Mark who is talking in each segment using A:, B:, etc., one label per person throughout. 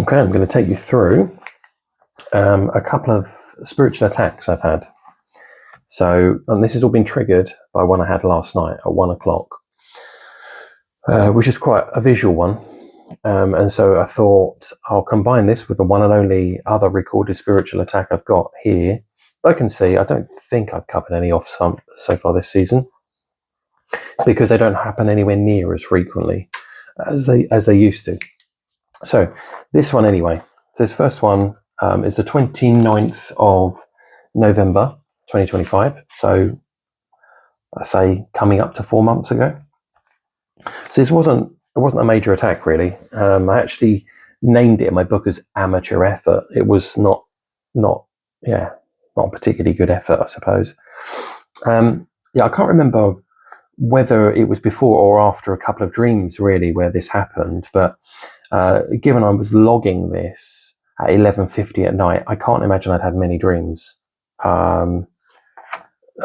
A: Okay, I'm going to take you through a couple of spiritual attacks I've had. So, and this has all been triggered by one I had last night at 1 o'clock, which is quite a visual one. And so I thought I'll combine this with the one and only other recorded spiritual attack I've got here. I can see, I don't think I've covered any off so far this season, because they don't happen anywhere near as frequently as they used to. So this one anyway. So this first one is the 29th of November 2025. So I say coming up to 4 months ago. So this wasn't a major attack really. I actually named it in my book as amateur effort. It was not a particularly good effort, I suppose. I can't remember whether it was before or after a couple of dreams really where this happened, but given I was logging this at 11:50 at night, I can't imagine I'd had many dreams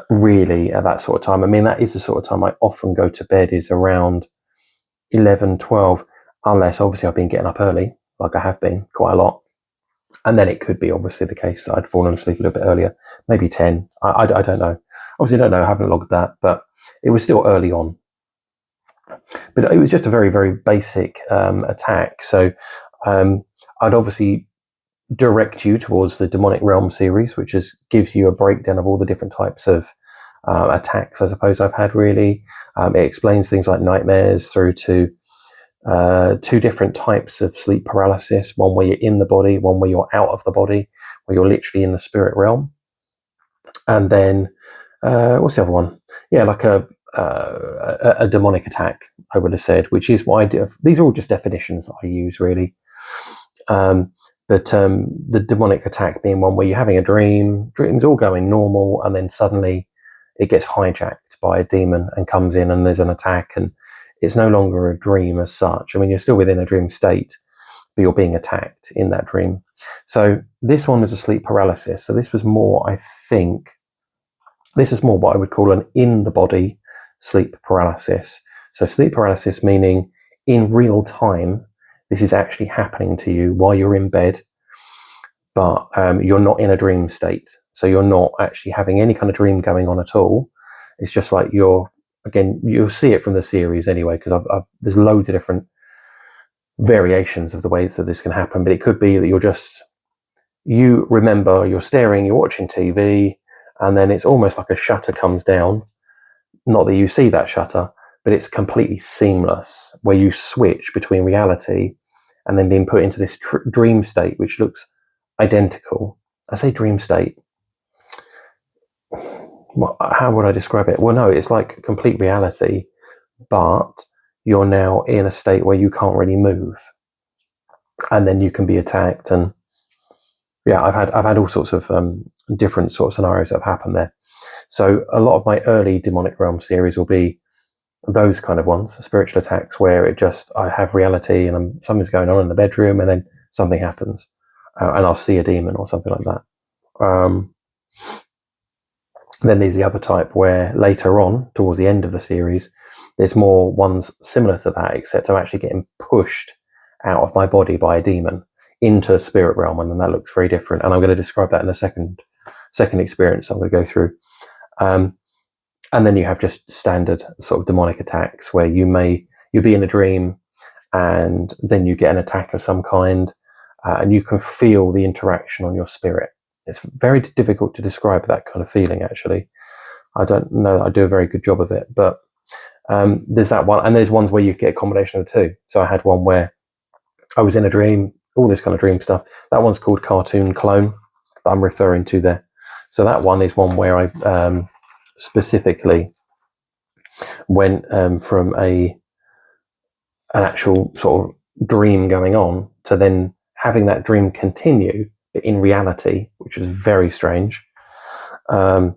A: really at that sort of time. I mean, that is the sort of time I often go to bed, is around 11, 12, unless obviously I've been getting up early, like I have been quite a lot. And then it could be obviously the case that I'd fallen asleep a little bit earlier, maybe 10. I don't know. Obviously, I don't know. I haven't logged that, but it was still early on. But it was just a very, very basic attack. So I'd obviously direct you towards the Demonic Realm series, which gives you a breakdown of all the different types of attacks, I suppose, I've had really. It explains things like nightmares through to two different types of sleep paralysis, one where you're in the body, one where you're out of the body, where you're literally in the spirit realm. And then what's the other one? Yeah, like a demonic attack, I would have said, which is what I do. These are all just definitions that I use really. But the demonic attack being one where you're having a dream's all going normal, and then suddenly it gets hijacked by a demon and comes in and there's an attack, and it's no longer a dream as such. I mean, you're still within a dream state, but you're being attacked in that dream. So this one was a sleep paralysis. So this was more, I think, this is more what I would call an in-the-body sleep paralysis. So sleep paralysis meaning in real time, this is actually happening to you while you're in bed, but you're not in a dream state. So you're not actually having any kind of dream going on at all. It's just like you'll see it from the series anyway, because there's loads of different variations of the ways that this can happen. But it could be that you remember you're staring, you're watching TV, and then it's almost like a shutter comes down. Not that you see that shutter, but it's completely seamless, where you switch between reality and then being put into this dream state, which looks identical. I say dream state. How would I describe it? Well, no, it's like complete reality, but you're now in a state where you can't really move, and then you can be attacked. And yeah, I've had all sorts of different sort of scenarios that have happened there. So a lot of my early Demonic Realm series will be those kind of ones, spiritual attacks, where I have reality and something's going on in the bedroom, and then something happens, and I'll see a demon or something like that. Then there's the other type where later on, towards the end of the series, there's more ones similar to that, except I'm actually getting pushed out of my body by a demon into the spirit realm, and then that looks very different. And I'm going to describe that in a second experience I'm going to go through. And then you have just standard sort of demonic attacks where you'll be in a dream, and then you get an attack of some kind, and you can feel the interaction on your spirit. It's very difficult to describe that kind of feeling, actually. I don't know that I do a very good job of it, but there's that one. And there's ones where you get a combination of the two. So I had one where I was in a dream, all this kind of dream stuff. That one's called Cartoon Clone that I'm referring to there. So that one is one where I specifically went from an actual sort of dream going on to then having that dream continue in reality, which was very strange. Where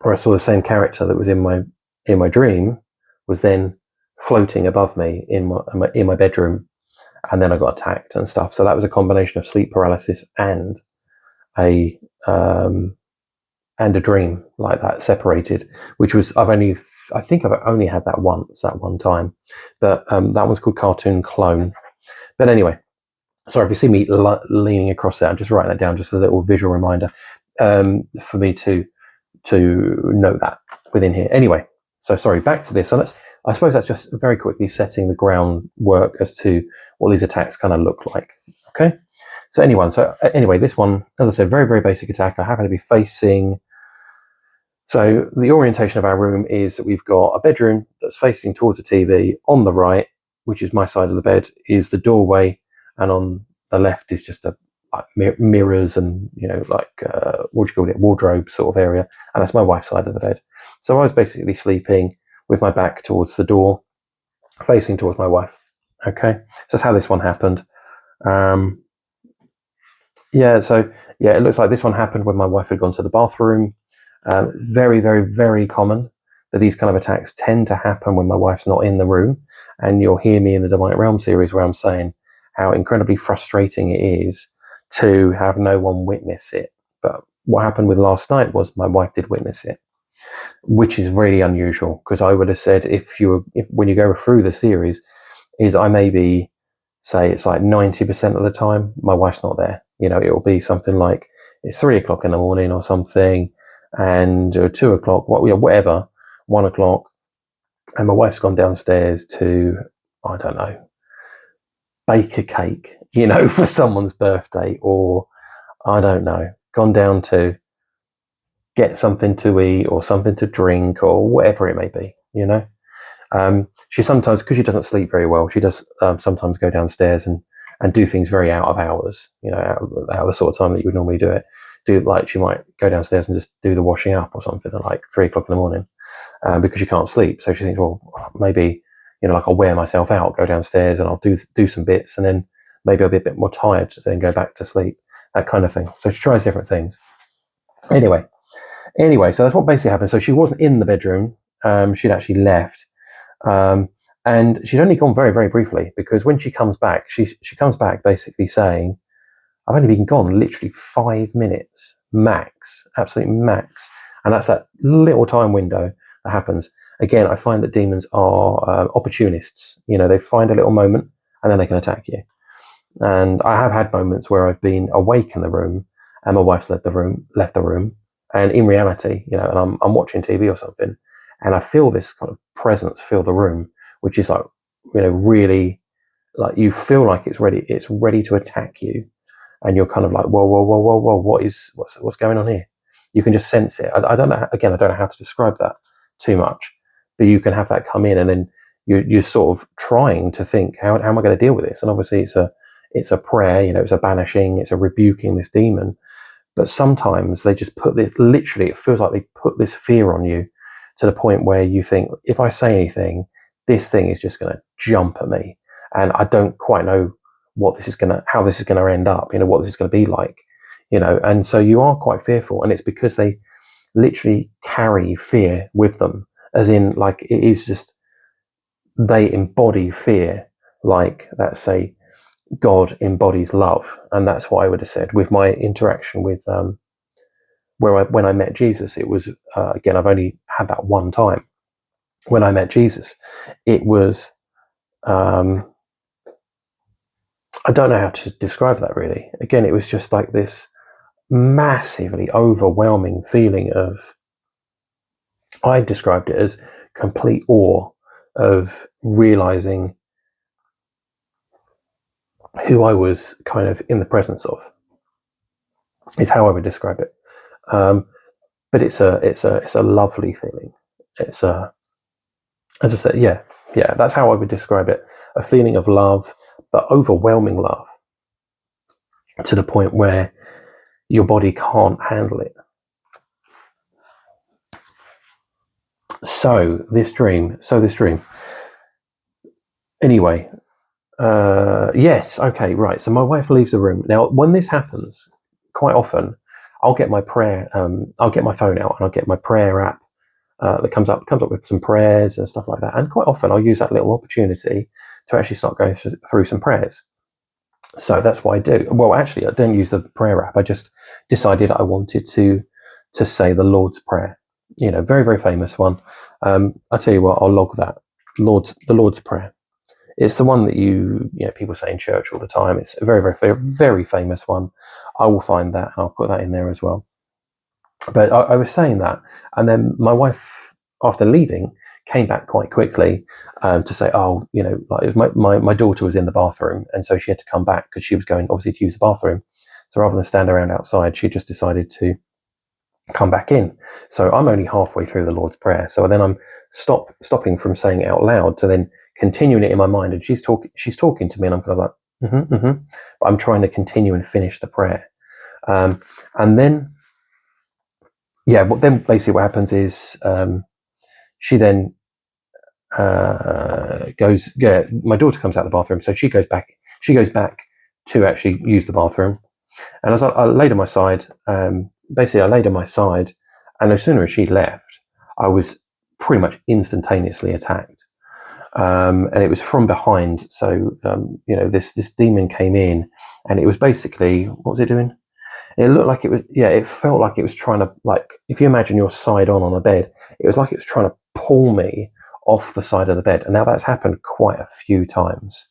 A: I saw the same character that was in my dream was then floating above me in my bedroom, and then I got attacked and stuff. So that was a combination of sleep paralysis and a dream like that, separated, which was I think I've only had that once at one time, but that was called Cartoon Clone. But anyway, Sorry if you see me leaning across there. I'm just writing that down, just as a little visual reminder for me to note that within here. Anyway, so sorry, back to this. So I suppose that's just very quickly setting the groundwork as to what these attacks kind of look like. Okay. So anyway, this one, as I said, very, very basic attack. I happen to be facing. So the orientation of our room is that we've got a bedroom that's facing towards the TV. On the right, which is my side of the bed, is the doorway, and on the left is just like mirrors and what do you call it, wardrobe sort of area, and that's my wife's side of the bed. So I was basically sleeping with my back towards the door, facing towards my wife. Okay, so that's how this one happened. It looks like this one happened when my wife had gone to the bathroom. Very, very, very common that these kind of attacks tend to happen when my wife's not in the room. And you'll hear me in the Demonic Realm series where I'm saying how incredibly frustrating it is to have no one witness it. But what happened with last night was my wife did witness it, which is really unusual, because I would have said if when you go through the series, is I maybe say it's like 90% of the time my wife's not there. It'll be something like it's 3 o'clock in the morning or something, and 2 o'clock, whatever, 1 o'clock, and my wife's gone downstairs to, I don't know, bake a cake, for someone's birthday, or I don't know, gone down to get something to eat or something to drink or whatever it may be, she sometimes, because she doesn't sleep very well, she does sometimes go downstairs and do things very out of hours, out of the sort of time that you would normally do it. She might go downstairs and just do the washing up or something at like 3 o'clock in the morning because she can't sleep. So she thinks, well, maybe, I'll wear myself out, go downstairs and I'll do some bits, and then maybe I'll be a bit more tired to then go back to sleep, that kind of thing. So she tries different things. Anyway, so that's what basically happened. So she wasn't in the bedroom. She'd actually left. And she'd only gone very, very briefly, because when she comes back, she comes back basically saying, I've only been gone literally 5 minutes max, absolute max. And that's that little time window that happens. Again, I find that demons are opportunists. They find a little moment and then they can attack you. And I have had moments where I've been awake in the room and my wife's left the room. And in reality, and I'm watching TV or something, and I feel this kind of presence fill the room, which is like, really, like you feel like it's ready to attack you. And you're kind of like, whoa, what's going on here? You can just sense it. I don't know. Again, I don't know how to describe that too much, but you can have that come in, and then you're sort of trying to think, how am I going to deal with this? And obviously, it's a prayer. It's a banishing, it's a rebuking this demon. But sometimes they just put this. Literally, it feels like they put this fear on you to the point where you think, if I say anything, this thing is just going to jump at me, and I don't quite know how this is going to end up, what this is going to be like, and so you are quite fearful, and it's because they literally carry fear with them, as in, like, it is just, they embody fear, like that, say, God embodies love. And that's what I would have said with my interaction with, when I met Jesus. It was, again, I've only had that one time. When I met Jesus, it was, I don't know how to describe that really. Again, it was just like this massively overwhelming feeling of, I described it as complete awe of realizing who I was kind of in the presence of, is how I would describe it. But it's a lovely feeling. It's as I said, yeah, that's how I would describe it. A feeling of love, but overwhelming love, to the point where your body can't handle it. So this dream. Anyway, yes, okay, right. So my wife leaves the room. Now, when this happens, quite often, I'll get my prayer. I'll get my phone out and I'll get my prayer app that comes up with some prayers and stuff like that. And quite often, I'll use that little opportunity to actually start going through some prayers. So that's what I do. Well, actually, I don't use the prayer app. I just decided I wanted to say the Lord's Prayer. Very, very famous one. I'll tell you what, I'll log that. The Lord's Prayer. It's the one that people say in church all the time. It's a very, very, very famous one. I will find that and I'll put that in there as well. But I was saying that, and then my wife, after leaving, came back quite quickly to say, "Oh, like my daughter was in the bathroom, and so she had to come back because she was going obviously to use the bathroom. So rather than stand around outside, she just decided to come back in. So I'm only halfway through the Lord's Prayer. So then I'm stopping from saying it out loud to then continuing it in my mind, and she's talking to me, and I'm kind of like, but I'm trying to continue and finish the prayer, and then. Yeah, but then basically what happens is she then goes. Yeah, my daughter comes out of the bathroom, so she goes back. She goes back to actually use the bathroom, and as I laid on my side, basically I laid on my side, and no sooner as she left, I was pretty much instantaneously attacked, and it was from behind. So this demon came in, and it was basically, what was it doing? It looked like it was, it felt like it was trying to, like, if you imagine you're side on a bed, it was like it was trying to pull me off the side of the bed. And now that's happened quite a few times.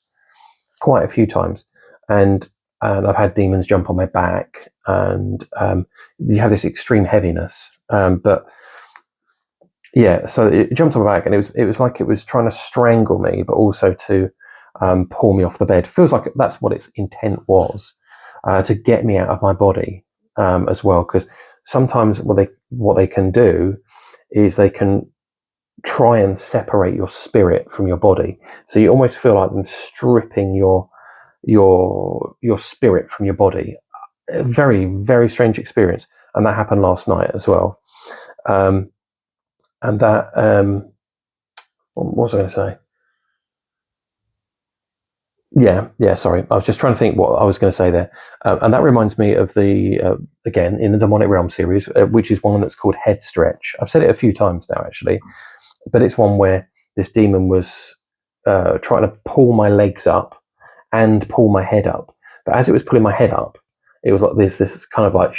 A: And I've had demons jump on my back, and you have this extreme heaviness. But yeah, so it jumped on my back, and it was like it was trying to strangle me, but also to pull me off the bed. Feels like that's what its intent was. To get me out of my body as well, because sometimes what they can do is they can try and separate your spirit from your body, so you almost feel like them stripping your spirit from your body. A very, very strange experience, and that happened last night as well. And that what was I going to say? Yeah. Sorry, I was just trying to think what I was going to say there, and that reminds me of the again in the Demonic Realm series, which is one that's called Head Stretch. I've said it a few times now, actually, but it's one where this demon was trying to pull my legs up and pull my head up. But as it was pulling my head up, it was like this kind of like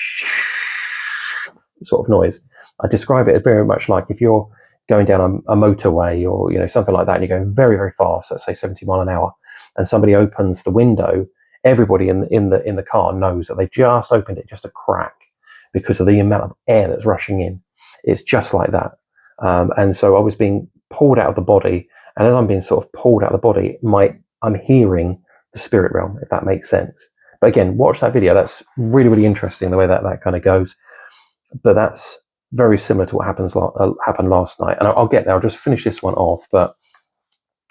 A: sort of noise. I describe it as very much like if you're going down a motorway or something like that, and you're going very, very fast, let's say 70 mile an hour, and somebody opens the window, everybody in the car knows that they've just opened it just a crack because of the amount of air that's rushing in. It's just like that. And so I was being pulled out of the body, and as I'm being sort of pulled out of the body, I'm hearing the spirit realm, if that makes sense. But again, watch that video. That's really, really interesting the way that kind of goes. But that's very similar to what happened last night. And I'll get there. I'll just finish this one off. But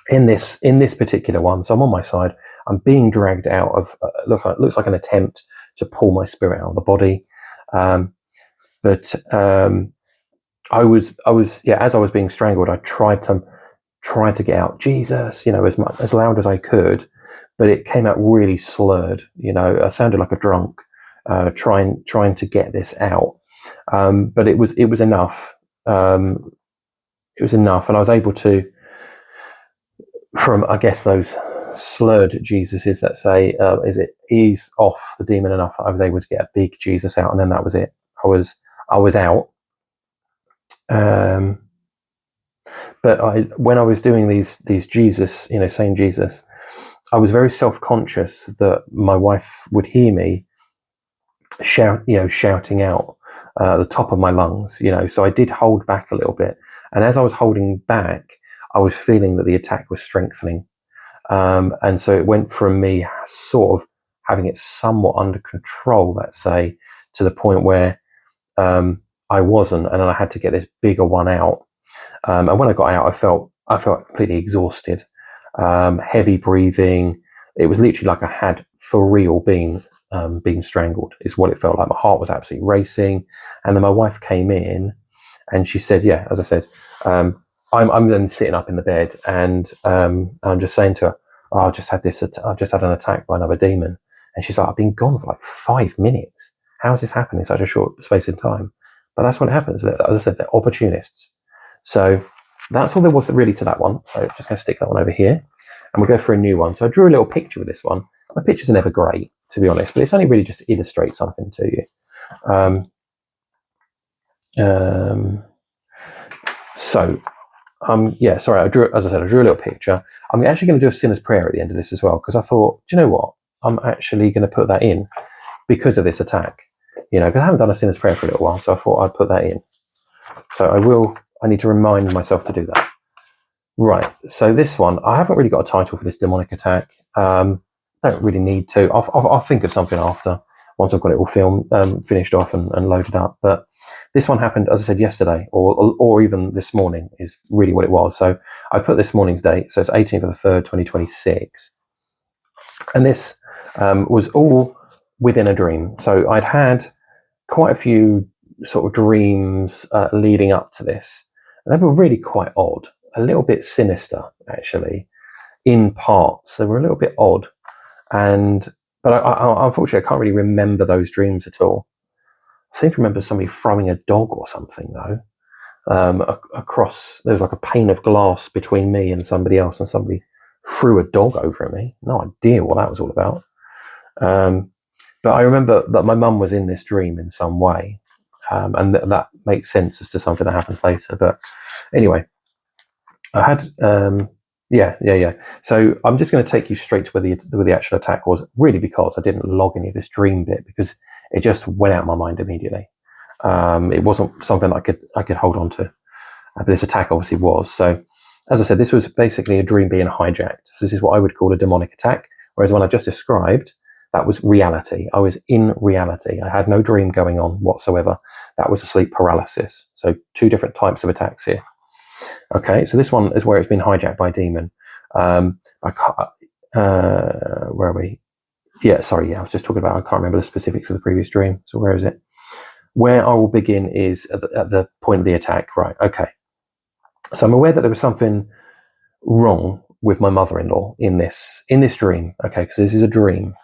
A: in this particular one, so I'm on my side. I'm being dragged out of. Looks like an attempt to pull my spirit out of the body. But I was as I was being strangled, I tried to get out Jesus, as loud as I could, but it came out really slurred. I sounded like a drunk, trying to get this out. But it was enough. It was enough, and I was able to, from I guess those slurred Jesuses that say, is it ease off the demon enough that I was able to get a big Jesus out, and then that was it. I was out. But when I was doing these Jesus, saying Jesus, I was very self-conscious that my wife would hear me shouting out at the top of my lungs, so I did hold back a little bit. And as I was holding back, I was feeling that the attack was strengthening. And so it went from me sort of having it somewhat under control, let's say, to the point where I wasn't, and then I had to get this bigger one out. And when I got out, I felt completely exhausted, heavy breathing. It was literally like I had for real being strangled. Is what it felt like. My heart was absolutely racing. And then my wife came in, and she said, "Yeah," as I said, I'm then sitting up in the bed, and I'm just saying to her, "Oh, I've just had an attack by another demon." And she's like, "I've been gone for like 5 minutes. How has this happened in such a short space in time?" But that's what happens. As I said, they're opportunists. So that's all there was really to that one. So I'm just going to stick that one over here, and we'll go for a new one. So I drew a little picture with this one. My pictures are never great, to be honest, but it's only really just to illustrate something to you. So yeah, sorry, as I said, I drew a little picture. I'm actually going to do a sinner's prayer at the end of this as well, because I thought, do you know what? I'm actually going to put that in because of this attack. Because I haven't done a sinner's prayer for a little while, so I thought I'd put that in. So I need to remind myself to do that. Right, so this one, I haven't really got a title for this demonic attack. Don't really need to. I'll think of something after, once I've got it all finished off and loaded up. But this one happened, as I said, yesterday, or even this morning is really what it was. So I put this morning's date, so it's 18th of the 3rd, 2026. And this was all within a dream. So I'd had quite a few sort of dreams leading up to this. And they were really quite odd, a little bit sinister, actually, in parts. They were a little bit odd. But I unfortunately, I can't really remember those dreams at all. I seem to remember somebody throwing a dog or something, though. Across, there was like a pane of glass between me and somebody else, and somebody threw a dog over at me. No idea what that was all about. But I remember that my mum was in this dream in some way, and that makes sense as to something that happens later. But anyway, I had yeah. So I'm just going to take you straight to where the actual attack was, really, because I didn't log any of this dream bit because it just went out of my mind immediately. It wasn't something I could hold on to. But this attack obviously was. So, as I said, this was basically a dream being hijacked. So this is what I would call a demonic attack. Whereas when I just described, that was reality. I was in reality. I had no dream going on whatsoever. That was a sleep paralysis. So 2 different types of attacks here. Okay, so this one is where it's been hijacked by a demon. Where are we? Yeah, sorry. Yeah, I was just talking about, I can't remember the specifics of the previous dream. So where is it? Where I will begin is at the point of the attack. Right, okay. So I'm aware that there was something wrong with my mother-in-law in this dream. Okay, because this is a dream,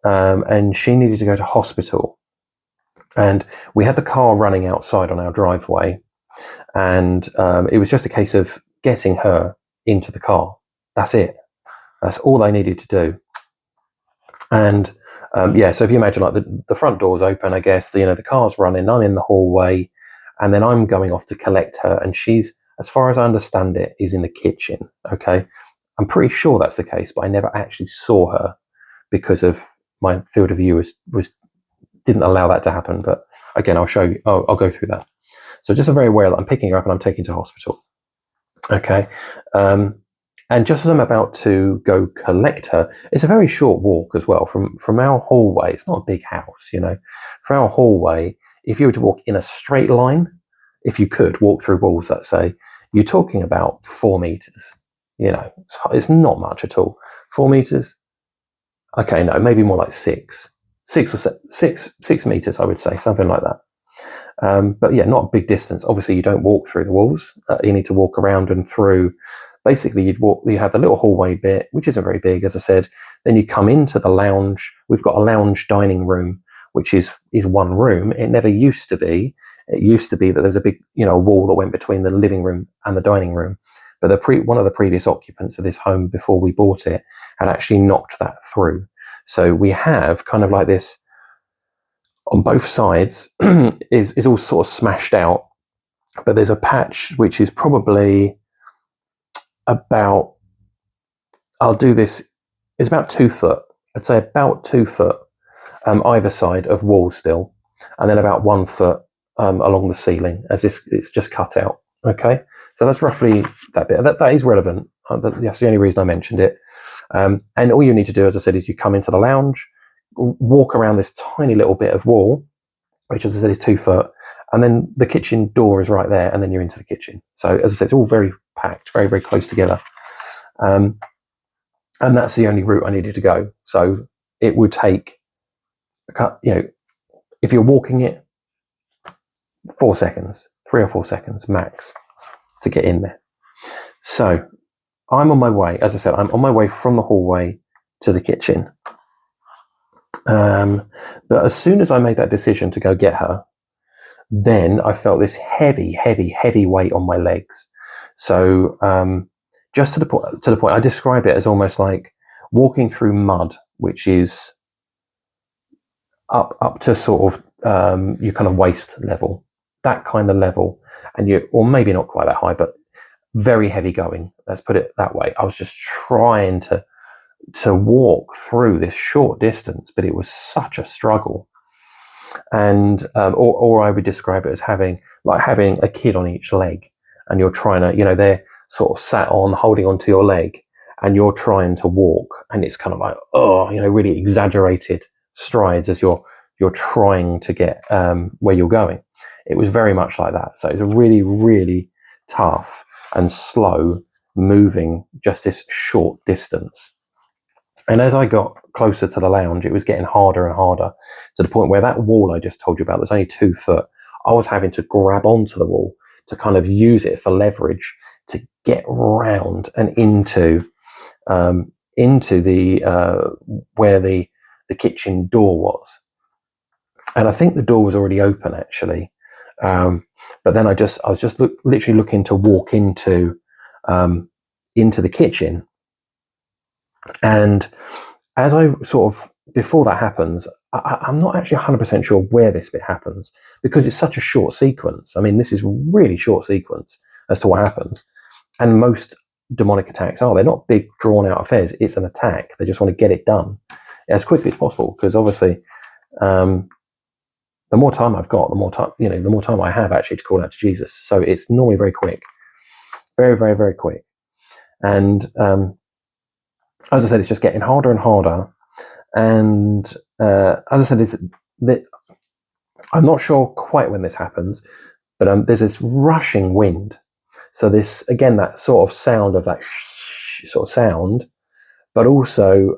A: and she needed to go to hospital. And we had the car running outside on our driveway, and it was just a case of getting her into the car. That's it. That's all I needed to do. And so if you imagine, like, the front door's open, I guess, the car's running, I'm in the hallway, and then I'm going off to collect her, and she's, as far as I understand it, is in the kitchen. Okay, I'm pretty sure that's the case, but I never actually saw her because of my field of view was didn't allow that to happen. But again, I'll show you. I'll go through that. So just very aware that I'm picking her up and I'm taking her to hospital. Okay. And just as I'm about to go collect her, it's a very short walk as well from our hallway. It's not a big house, From our hallway, if you were to walk in a straight line, if you could walk through walls, let's say, you're talking about 4 meters. It's not much at all. 4 meters. Okay, no, maybe more like 6 meters, I would say, something like that. But yeah, not a big distance. Obviously, you don't walk through the walls. You need to walk around and through. Basically, you have the little hallway bit, which isn't very big, as I said. Then you come into the lounge. We've got a lounge dining room, which is one room. It never used to be. It used to be that there's a big, wall that went between the living room and the dining room. But one of the previous occupants of this home before we bought it had actually knocked that through. So we have kind of like this on both sides is all sort of smashed out. But there's a patch which is probably about, I'll do this, it's about 2 foot. I'd say about 2 foot either side of wall still, and then about 1 foot along the ceiling as it's just cut out. Okay, so that's roughly that bit. That is relevant. That's the only reason I mentioned it. And all you need to do, as I said, is you come into the lounge, walk around this tiny little bit of wall, which, as I said, is 2 foot, and then the kitchen door is right there, and then you're into the kitchen. So, as I said, it's all very packed, very, very close together. And that's the only route I needed to go. So it would take, if you're walking it, 4 seconds, 3 or 4 seconds max to get in there. So I'm on my way. As I said, I'm on my way from the hallway to the kitchen. But as soon as I made that decision to go get her, then I felt this heavy, heavy, heavy weight on my legs. So just to the point, I describe it as almost like walking through mud, which is up to sort of your kind of waist level, that kind of level, or maybe not quite that high, but very heavy going. Let's put it that way. I was just trying to walk through this short distance, but it was such a struggle. And or I would describe it as having a kid on each leg, and you're trying to, they're sort of sat on, holding onto your leg, and you're trying to walk, and it's kind of like, really exaggerated strides as you're trying to get where you're going. It was very much like that. So it was a really, really tough and slow moving, just this short distance. And as I got closer to the lounge, it was getting harder and harder, to the point where that wall I just told you about, that's only 2 foot, I was having to grab onto the wall to kind of use it for leverage to get round and into the where the kitchen door was. And I think the door was already open, actually. But then I was just literally looking to walk into the kitchen. And as I sort of, before that happens, I'm not actually 100% sure where this bit happens, because it's such a short sequence. I mean, this is really short sequence as to what happens. And most demonic attacks they're not big drawn out affairs. It's an attack. They just want to get it done as quickly as possible, because obviously the more time I've got, the more time I have actually to call out to Jesus. So it's normally very quick, very, very, very quick. And as I said, it's just getting harder and harder. And as I said, I'm not sure quite when this happens, but there's this rushing wind. So this, again, that sort of sound of that sort of sound, but also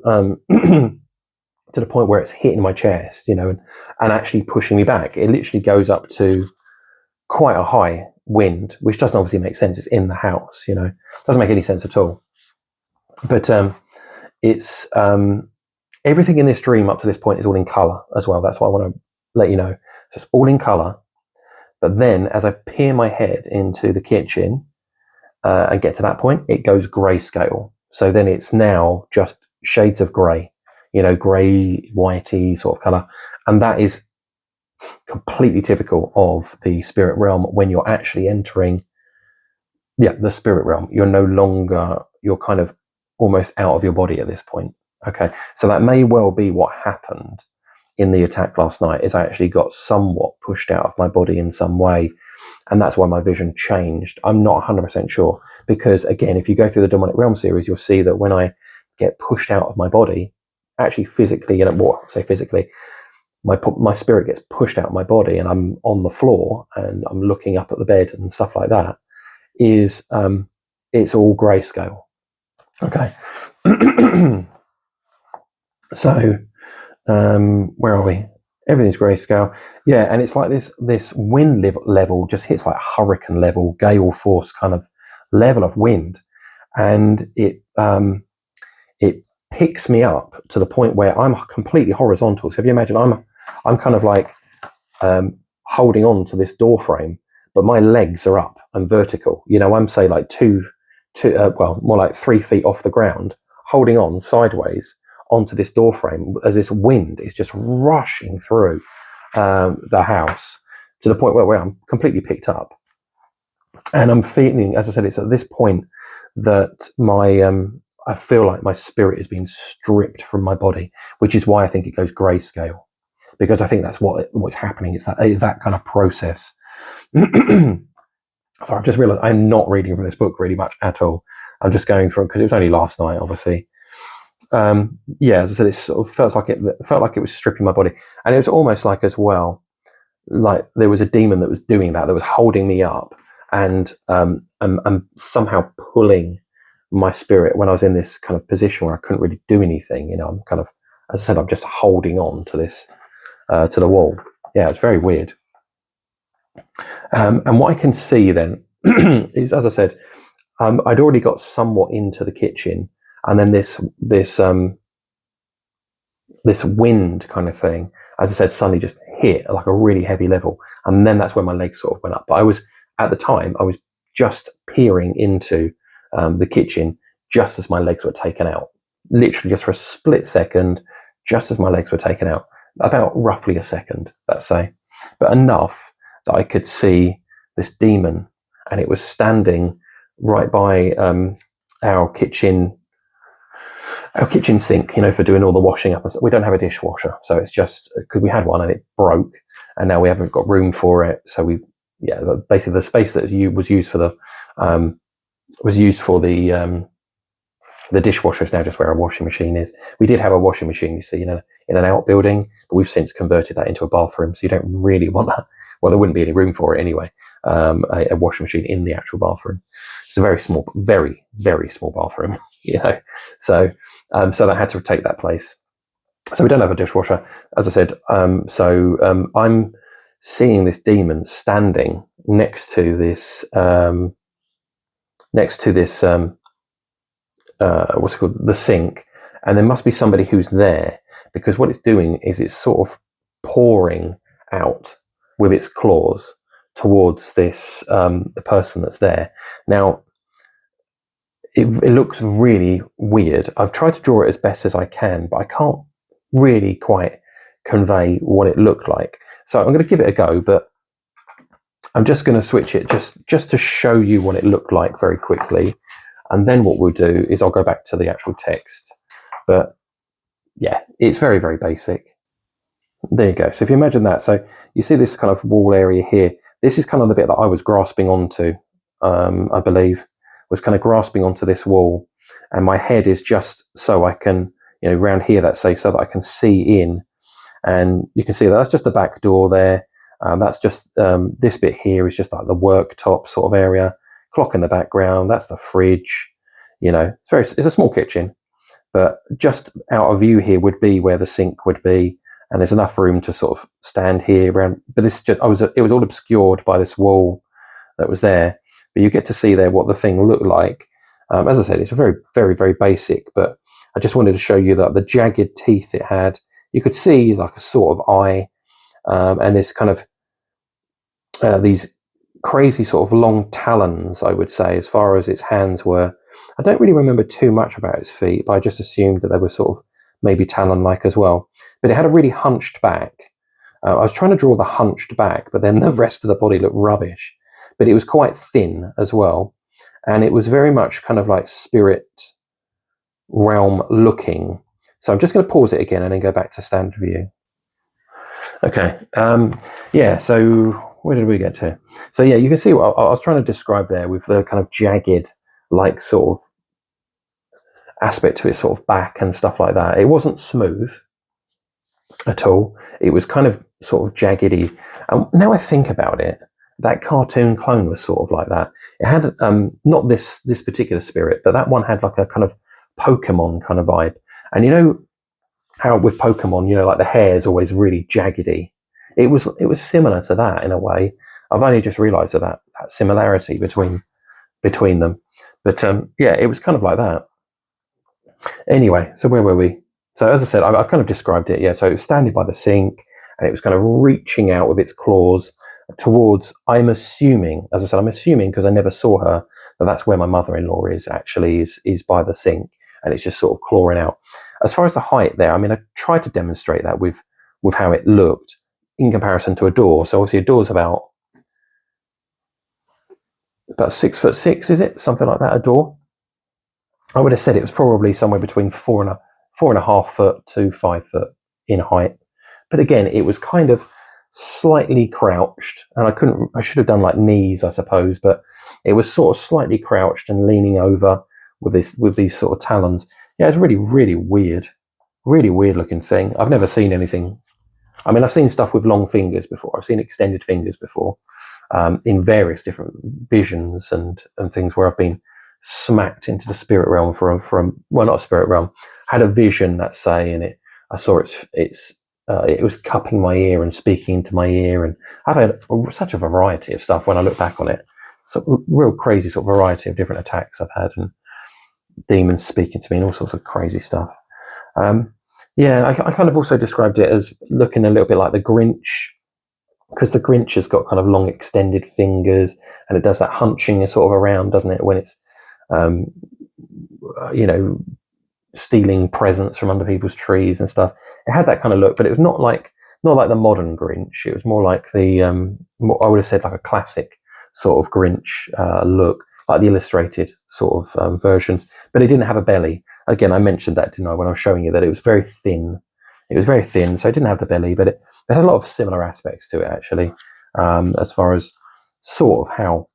A: to the point where it's hitting my chest, and actually pushing me back. It literally goes up to quite a high wind, which doesn't obviously make sense. It's in the house, doesn't make any sense at all. But it's everything in this dream up to this point is all in color as well. That's why I want to let you know. So it's all in color. But then as I peer my head into the kitchen and get to that point, it goes grayscale. So then it's now just shades of gray, gray, whitey sort of color. And that is completely typical of the spirit realm when you're actually entering the spirit realm. You're kind of almost out of your body at this point. Okay, so that may well be what happened in the attack last night, is I actually got somewhat pushed out of my body in some way, and that's why my vision changed. I'm not 100% sure, because again, if you go through the Demonic Realm series, you'll see that when I get pushed out of my body, actually physically, physically, my spirit gets pushed out of my body, and I'm on the floor and I'm looking up at the bed and stuff like that, is it's all grayscale. Okay. So where are we? Everything's grayscale. Yeah, and it's like this wind level just hits like hurricane level, gale force kind of level of wind, and it picks me up to the point where I'm completely horizontal. So if you imagine, I'm kind of like holding on to this door frame, but my legs are up and vertical. I'm say like more like 3 feet off the ground, holding on sideways onto this door frame as this wind is just rushing through the house, to the point where I'm completely picked up. And I'm feeling, as I said, it's at this point that I feel like my spirit is being stripped from my body, which is why I think it goes grayscale, because I think that's what's happening. Is that kind of process. So I've just realized I'm not reading from this book really much at all. I'm just going from, because it was only last night, obviously. As I said, it sort of felt like it was stripping my body, and it was almost like, as well, like there was a demon that was doing that was holding me up, and somehow pulling my spirit when I was in this kind of position where I couldn't really do anything. I'm kind of, as I said, I'm just holding on to this to the wall. Yeah, it's very weird. And what I can see then is, as I said, I'd already got somewhat into the kitchen, and then this wind kind of thing, as I said, suddenly just hit like a really heavy level, and then that's when my legs sort of went up. But at the time I was just peering into the kitchen just as my legs were taken out, literally just for a split second, just as my legs were taken out, about roughly a second, let's say, but enough that I could see this demon, and it was standing right by our kitchen sink, for doing all the washing up. We don't have a dishwasher, so it's just because we had one and it broke, and now we haven't got room for it. So basically the space that was used for the dishwasher is now just where our washing machine is. We did have a washing machine, you see, in an outbuilding, but we've since converted that into a bathroom. So you don't really want that. Well, there wouldn't be any room for it anyway. A washing machine in the actual bathroom. It's a very small, very, very small bathroom, So that had to take that place. So we don't have a dishwasher, as I said. I'm seeing this demon standing next to this what's it called, the sink, and there must be somebody who's there, because what it's doing is it's sort of pouring out with its claws towards this the person that's there. Now it looks really weird. I've tried to draw it as best as I can, but I can't really quite convey what it looked like. So I'm going to give it a go, but I'm just going to switch it just to show you what it looked like very quickly. And then what we'll do is I'll go back to the actual text. But yeah, it's very, very basic. There you go. So if you imagine that, so you see this kind of wall area here. This is kind of the bit that I was grasping onto, I believe, was kind of grasping onto this wall. And my head is just so I can, around here, let's say, so that I can see in. And you can see that's just the back door there. That's just, this bit here is just like the worktop sort of area. Clock in the background, that's the fridge. It's a small kitchen, but just out of view here would be where the sink would be, and there's enough room to sort of stand here around. But it was all obscured by this wall that was there. But you get to see there what the thing looked like. As I said, it's a very, very, very basic, but I just wanted to show you that the jagged teeth it had. You could see like a sort of eye, and this kind of these crazy sort of long talons, I would say, as far as its hands were. I don't really remember too much about its feet, but I just assumed that they were sort of maybe talon-like as well. But it had a really hunched back. I was trying to draw the hunched back, but then the rest of the body looked rubbish. But it was quite thin as well. And it was very much kind of like spirit realm looking. So I'm just going to pause it again and then go back to standard view. Okay. So where did we get to? So yeah, you can see what I was trying to describe there with the kind of jagged, like sort of aspect to its sort of back and stuff like that. It wasn't smooth at all. It was kind of sort of jaggedy. And now I think about it, that cartoon clone was sort of like that. It had not this particular spirit, but that one had like a kind of Pokemon kind of vibe. And how with Pokemon, like the hair is always really jaggedy. It was similar to that in a way. I've only just realised that similarity between them. But it was kind of like that. Anyway, so where were we? So as I said, I've kind of described it. Yeah, so it was standing by the sink, and it was kind of reaching out with its claws towards. I'm assuming because I never saw her, that's where my mother-in-law is by the sink, and it's just sort of clawing out. As far as the height there, I mean, I tried to demonstrate that with how it looked in comparison to a door. So obviously a door's about 6'6", is it? Something like that, a door. I would have said it was probably somewhere between 4.5 foot to 5 foot in height. But again, it was kind of slightly crouched, and I should have done like knees, I suppose, but it was sort of slightly crouched and leaning over with these sort of talons. Yeah, it's really, really weird looking thing. I've never seen anything. I mean, I've seen stuff with long fingers before. I've seen extended fingers before, in various different visions and things where I've been smacked into the spirit realm from not a spirit realm, had a vision, let's say, and I saw it was cupping my ear and speaking into my ear, and I've had such a variety of stuff when I look back on it. So real crazy sort of variety of different attacks I've had, and demons speaking to me and all sorts of crazy stuff. I kind of also described it as looking a little bit like the Grinch, because the Grinch has got kind of long extended fingers, and it does that hunching sort of around, doesn't it, when it's stealing presents from under people's trees and stuff. It had that kind of look, but it was not like the modern Grinch. It was more like the I would have said like a classic sort of Grinch look, like the illustrated sort of versions, but it didn't have a belly. Again, I mentioned that, didn't I, when I was showing you that it was very thin. It was very thin, so it didn't have the belly, but it had a lot of similar aspects to it, actually, as far as sort of how,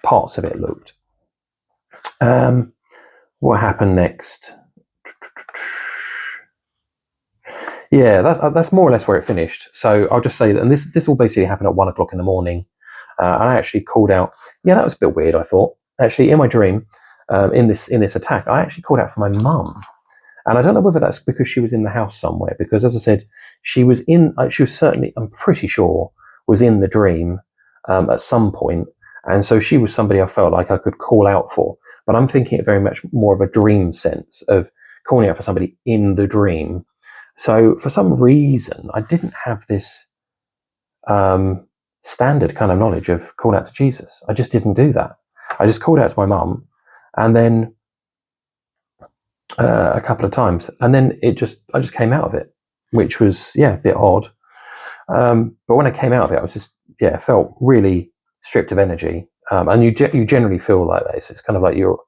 A: parts of it looked. What happened next? Yeah, that's more or less where it finished. So I'll just say that, and this all basically happened at 1 o'clock in the morning. And I actually called out. Yeah, that was a bit weird, I thought. Actually, in my dream, in this attack, I actually called out for my mum. And I don't know whether that's because she was in the house somewhere, because as I said, she was certainly, I'm pretty sure, was in the dream at some point. And so she was somebody I felt like I could call out for. But I'm thinking it very much more of a dream sense of calling out for somebody in the dream. So for some reason, I didn't have this standard kind of knowledge of call out to Jesus. I just didn't do that. I just called out to my mum, and then a couple of times, and then I just came out of it, which was a bit odd. But when I came out of it, I was just felt really stripped of energy, and you generally feel like that. It's kind of like you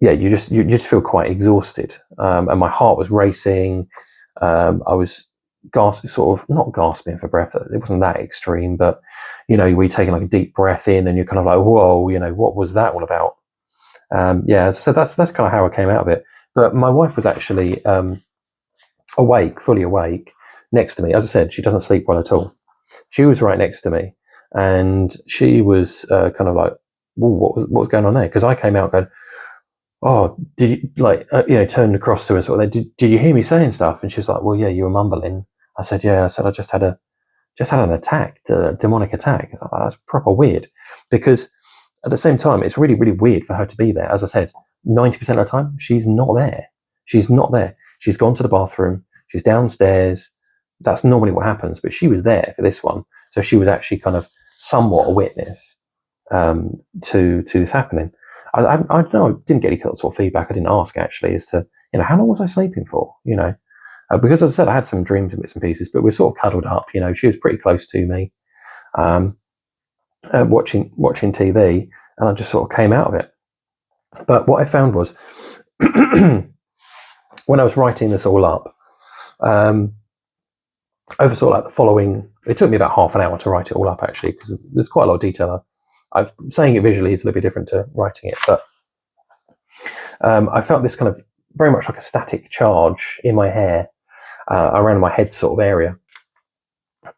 A: just feel quite exhausted, and my heart was racing. I was not gasping for breath. It wasn't that extreme, but we're taking like a deep breath in, and you're kind of like, whoa, what was that all about? So that's kind of how I came out of it. But my wife was actually fully awake, next to me. As I said, she doesn't sleep well at all. She was right next to me, and she was kind of like, what was going on there? Because I came out going, oh, did you turned across to her sort of, did you hear me saying stuff? And she was like, well, yeah, you were mumbling. I said, yeah. I said, I just had an attack, a demonic attack. Like, that's proper weird, because at the same time, it's really, really weird for her to be there. As I said, 90% of the time, she's not there. She's not there. She's gone to the bathroom. She's downstairs. That's normally what happens. But she was there for this one. So she was actually kind of somewhat a witness to this happening. I didn't get any sort of feedback. I didn't ask, actually, as to, how long was I sleeping for? Because as I said, I had some dreams and bits and pieces, but we're sort of cuddled up. She was pretty close to me. Watching TV, and I just sort of came out of it. But what I found was, when I was writing this all up, over sort of like the following, it took me about half an hour to write it all up, actually, because there's quite a lot of detail. I'm saying it visually is a little bit different to writing it, but I felt this kind of very much like a static charge in my hair, around my head sort of area,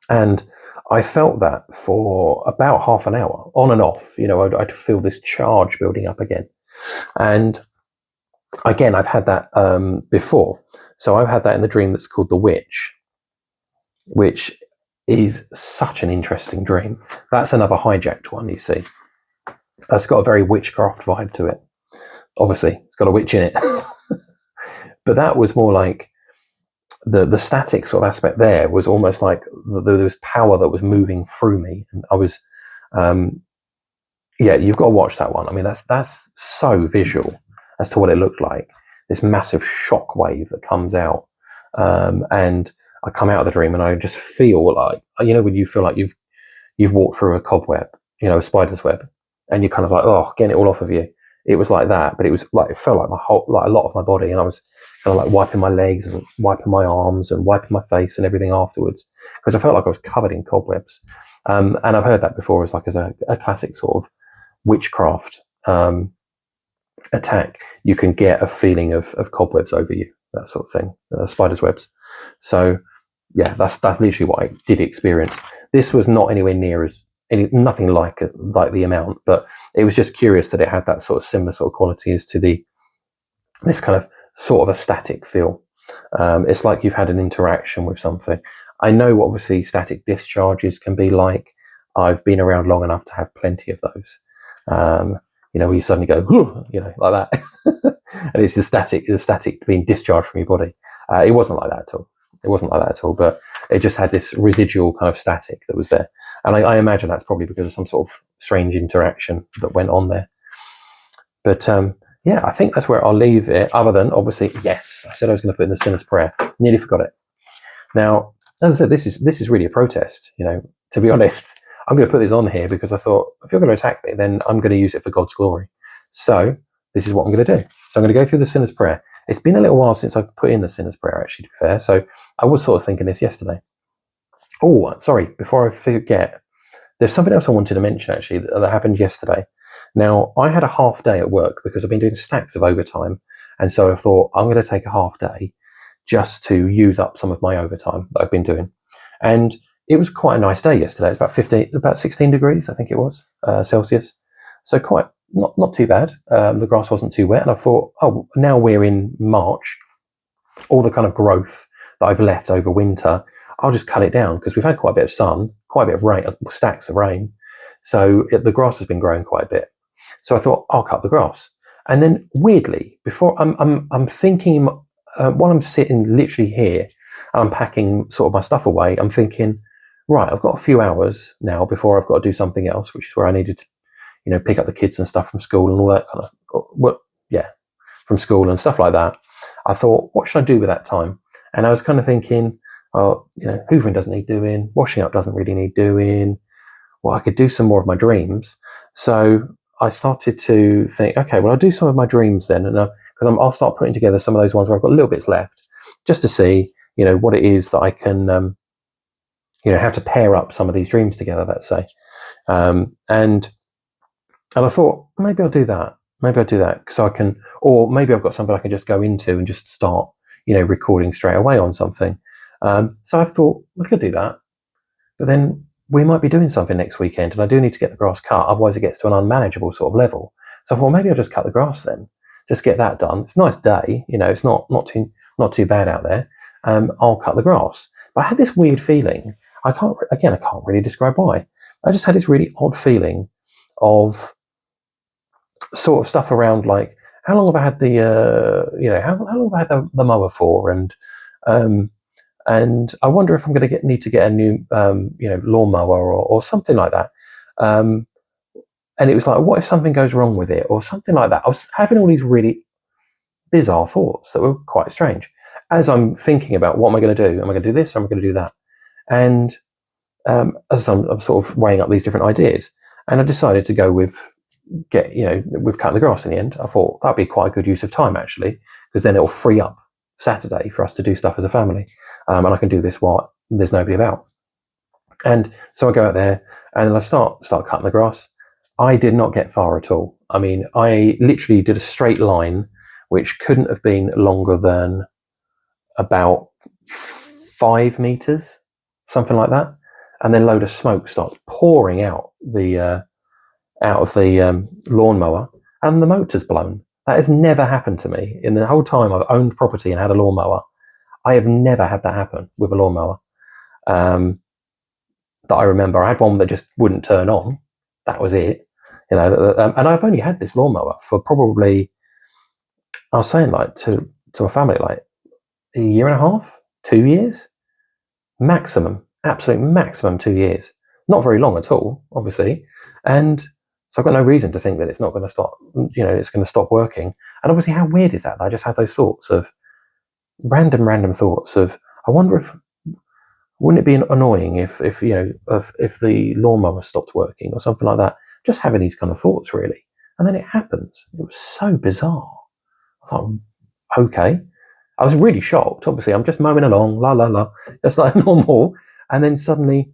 A: and I felt that for about half an hour, on and off. I'd feel this charge building up again. And again, I've had that before. So I've had that in the dream that's called The Witch, which is such an interesting dream. That's another hijacked one, you see. That's got a very witchcraft vibe to it. Obviously, it's got a witch in it. But that was more like, the static sort of aspect there was almost like there was power that was moving through me. And I was, you've got to watch that one. I mean, that's so visual as to what it looked like. This massive shock wave that comes out, and I come out of the dream and I just feel like, when you feel like you've walked through a cobweb, a spider's web, and you're kind of like, oh, getting it all off of you. It was like that, but it was like, it felt like a lot of my body, and I was kind of like wiping my legs and wiping my arms and wiping my face and everything afterwards, because I felt like I was covered in cobwebs. And I've heard that before as a classic sort of witchcraft attack. You can get a feeling of cobwebs over you, that sort of thing, spider's webs. So yeah, that's literally what I did experience. This was not anywhere near nothing like the amount, but it was just curious that it had that sort of similar sort of qualities to this kind of sort of a static feel. It's like you've had an interaction with something. I know what obviously static discharges can be like. I've been around long enough to have plenty of those. Where you suddenly go, like that, and it's the static being discharged from your body. It wasn't like that at all. It wasn't like that at all, but it just had this residual kind of static that was there. And I imagine that's probably because of some sort of strange interaction that went on there. But I think that's where I'll leave it, other than, obviously, yes, I said I was going to put in the sinner's prayer. Nearly forgot it. Now, as I said, this is really a protest, to be honest. I'm going to put this on here because I thought, if you're going to attack me, then I'm going to use it for God's glory. So this is what I'm going to do. So I'm going to go through the sinner's prayer. It's been a little while since I've put in the sinner's prayer, actually, to be fair. So I was sort of thinking this yesterday. Oh, sorry, before I forget, there's something else I wanted to mention, actually, that happened yesterday. Now, I had a half day at work because I've been doing stacks of overtime. And so I thought, I'm going to take a half day just to use up some of my overtime that I've been doing. And it was quite a nice day yesterday. It's about 16 degrees, I think it was, Celsius. So quite, not too bad. The grass wasn't too wet. And I thought, oh, now we're in March, all the kind of growth that I've left over winter, I'll just cut it down because we've had quite a bit of sun, quite a bit of rain, stacks of rain. So the grass has been growing quite a bit. So I thought, I'll cut the grass. And then weirdly, before I'm thinking, while I'm sitting literally here, and I'm packing sort of my stuff away, I'm thinking, right, I've got a few hours now before I've got to do something else, which is where I needed to, pick up the kids and stuff from school and all that kind of, from school and stuff like that. I thought, what should I do with that time? And I was kind of thinking, hoovering doesn't need doing, washing up doesn't really need doing. Well, I could do some more of my dreams. So I started to think, okay, well, I'll do some of my dreams then, and because I'll start putting together some of those ones where I've got little bits left, just to see, what it is that I can, how to pair up some of these dreams together, let's say. And I thought, maybe I'll do that. Maybe I'll do that so I can, or maybe I've got something I can just go into and just start, recording straight away on something. So I thought, I could do that. But then we might be doing something next weekend and I do need to get the grass cut. Otherwise it gets to an unmanageable sort of level. So I thought, maybe I'll just cut the grass then. Just get that done. It's a nice day. It's not too bad out there. I'll cut the grass. But I had this weird feeling. I can't really describe why. I just had this really odd feeling of sort of stuff around like, how long have I had the how long have I had the mower for, and I wonder if I'm going to need to get a new lawnmower or something like that. And it was like, what if something goes wrong with it or something like that? I was having all these really bizarre thoughts that were quite strange as I'm thinking about, what am I going to do? Am I going to do this or am I going to do that? And as I'm sort of weighing up these different ideas, and I decided to go with cutting the grass in the end. I thought that'd be quite a good use of time, actually, because then it'll free up Saturday for us to do stuff as a family, and I can do this while there's nobody about. And so I go out there and I start cutting the grass. I did not get far at all. I mean, I literally did a straight line, which couldn't have been longer than about 5 meters, something like that. And then a load of smoke starts pouring out of the lawnmower, and the motor's blown. That has never happened to me in the whole time I've owned property and had a lawnmower. I have never had that happen with a lawnmower. That I remember, I had one that just wouldn't turn on. That was it. And I've only had this lawnmower for probably, I was saying, like to a family, like a year and a half, 2 years, maximum, absolute maximum 2 years. Not very long at all, obviously. And so I've got no reason to think that it's not going to stop, it's going to stop working. And obviously, how weird is that? I just had those thoughts of random thoughts of, I wonder if, wouldn't it be annoying if the lawnmower stopped working or something like that? Just having these kind of thoughts, really. And then it happens. It was so bizarre. I thought, okay. I was really shocked. Obviously, I'm just mowing along, la la la, just like normal. And then suddenly,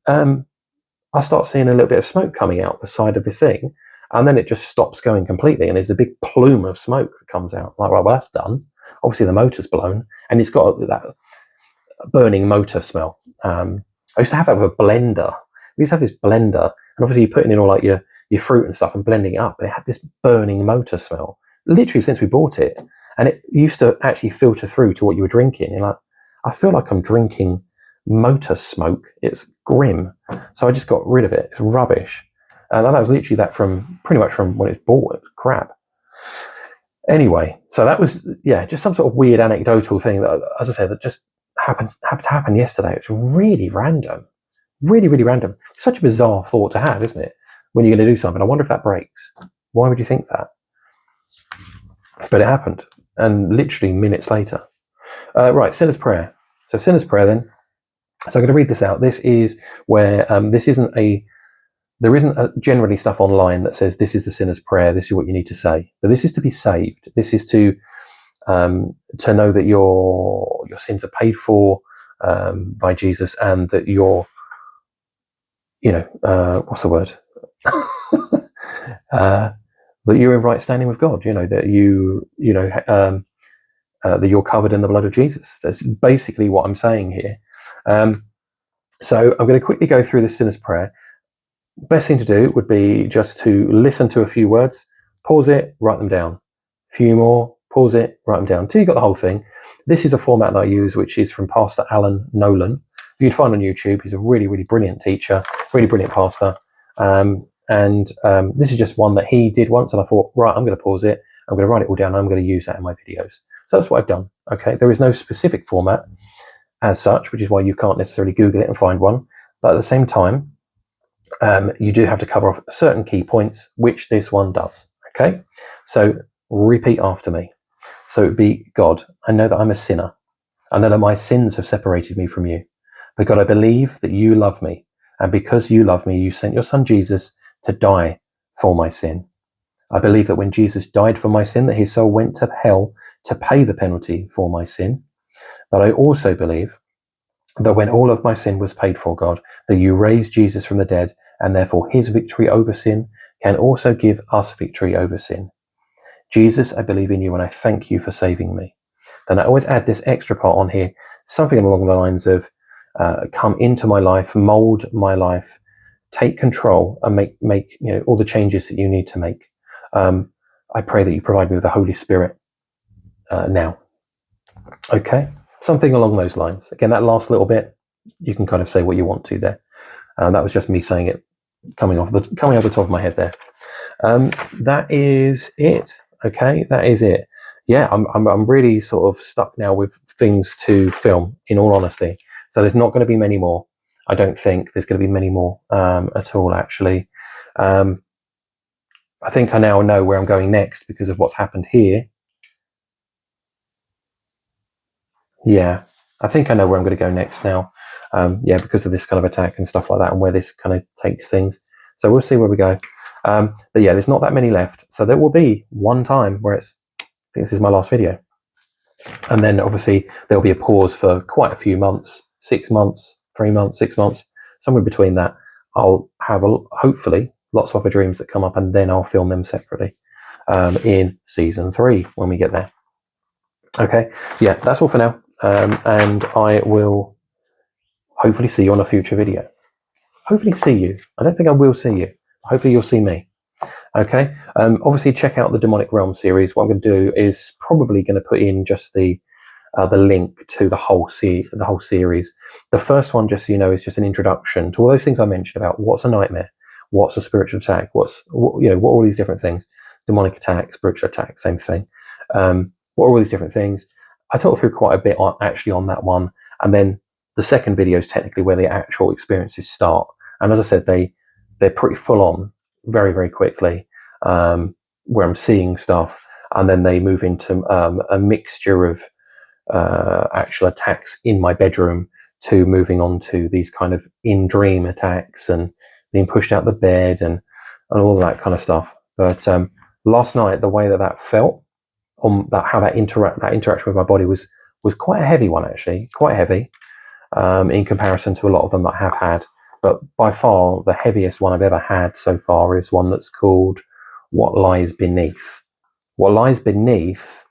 A: I start seeing a little bit of smoke coming out the side of this thing, and then it just stops going completely, and there's a big plume of smoke that comes out. Like, right, well, that's done. Obviously, the motor's blown, and it's got that burning motor smell. I used to have that with a blender. We used to have this blender, and obviously you're putting in all like your fruit and stuff and blending it up, and it had this burning motor smell, literally since we bought it. And it used to actually filter through to what you were drinking. You're like, I feel like I'm drinking motor smoke. It's grim. So I just got rid of it. It's rubbish. And that was literally that from pretty much from when it's bought. It's crap. Anyway, so that was, just some sort of weird anecdotal thing that, as I said, that just happened to happen yesterday. It's really random. Really, really random. It's such a bizarre thought to have, isn't it? When you're going to do something. I wonder if that breaks. Why would you think that? But it happened. And literally minutes later. Right, sinner's prayer. So sinner's prayer then. So I'm going to read this out. This is where this isn't a there isn't generally stuff online that says this is the sinner's prayer, this is what you need to say. But this is to be saved. This is to know that your sins are paid for by Jesus, and that you're, what's the word? That you're in right standing with God. That that you're covered in the blood of Jesus. That's basically what I'm saying here. So I'm going to quickly go through the sinner's prayer. Best thing to do would be just to listen to a few words, pause it, write them down. A few more, pause it, write them down until you got the whole thing. This is a format that I use, which is from Pastor Alan Nolan, who you'd find on YouTube. He's a really, really brilliant teacher, really brilliant pastor. This is just one that he did once, and I thought, right, I'm going to pause it, I'm going to write it all down, and I'm going to use that in my videos. So that's what I've done. Okay, there is no specific format as such, which is why you can't necessarily Google it and find one. But at the same time, you do have to cover off certain key points, which this one does. Okay, so repeat after me. So it would be, God, I know that I'm a sinner, and that my sins have separated me from you. But God, I believe that you love me, and because you love me, you sent your son Jesus to die for my sin. I believe that when Jesus died for my sin, that his soul went to hell to pay the penalty for my sin. But I also believe that when all of my sin was paid for, God, that you raised Jesus from the dead, and therefore his victory over sin can also give us victory over sin. Jesus, I believe in you, and I thank you for saving me. Then I always add this extra part on here, something along the lines of, come into my life, mold my life, take control, and make all the changes that you need to make. I pray that you provide me with the Holy Spirit now. Okay, something along those lines. Again, that last little bit, you can kind of say what you want to there. That was just me saying it, coming off the top of my head there. That is it. Okay, that is it. Yeah, I'm really sort of stuck now with things to film, in all honesty. So there's not going to be many more. I don't think there's going to be many more at all, actually. I think I now know where I'm going next because of what's happened here. Yeah, I think I know where I'm going to go next now. Yeah, because of this kind of attack and stuff like that, and where this kind of takes things. So we'll see where we go. But yeah, there's not that many left. So there will be one time where I think this is my last video. And then obviously there'll be a pause for quite a few months, 6 months, 3 months, 6 months, somewhere between that. I'll have hopefully lots of other dreams that come up, and then I'll film them separately in season 3 when we get there. Okay, yeah, that's all for now. And I will hopefully see you on a future video. Hopefully see you. I don't think I will see you. Hopefully you'll see me. Okay. Obviously check out the Demonic Realm series. What I'm going to do is probably going to put in just the link to the whole series. The first one, just so you know, is just an introduction to all those things I mentioned about what's a nightmare, what's a spiritual attack, what are all these different things. Demonic attack, spiritual attack, same thing. What are all these different things? I talked through quite a bit on that one, and then the second video is technically where the actual experiences start. And as I said, they're pretty full on, very, very quickly, where I'm seeing stuff, and then they move into a mixture of actual attacks in my bedroom to moving on to these kind of in-dream attacks and being pushed out the bed and all that kind of stuff. But last night, the way that felt, on that, how that interaction with my body was quite a heavy one, actually, quite heavy in comparison to a lot of them that I have had. But by far, the heaviest one I've ever had so far is one that's called What Lies Beneath. What Lies Beneath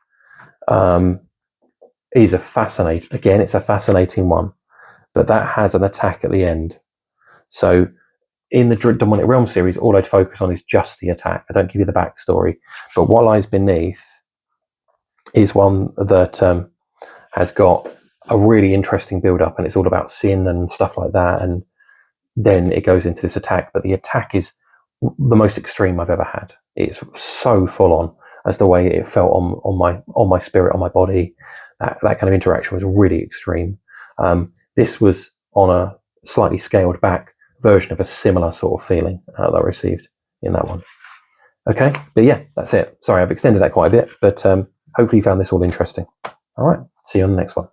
A: is it's a fascinating one, but that has an attack at the end. So in the Demonic Realm series, all I'd focus on is just the attack. I don't give you the backstory. But What Lies Beneath is one that has got a really interesting build-up, and it's all about sin and stuff like that, and then it goes into this attack. But the attack is the most extreme I've ever had. It's so full on as the way it felt on my spirit, on my body. That kind of interaction was really extreme. This was on a slightly scaled back version of a similar sort of feeling that I received in that one. Okay, but yeah, that's it. Sorry, I've extended that quite a bit, but hopefully you found this all interesting. All right, see you on the next one.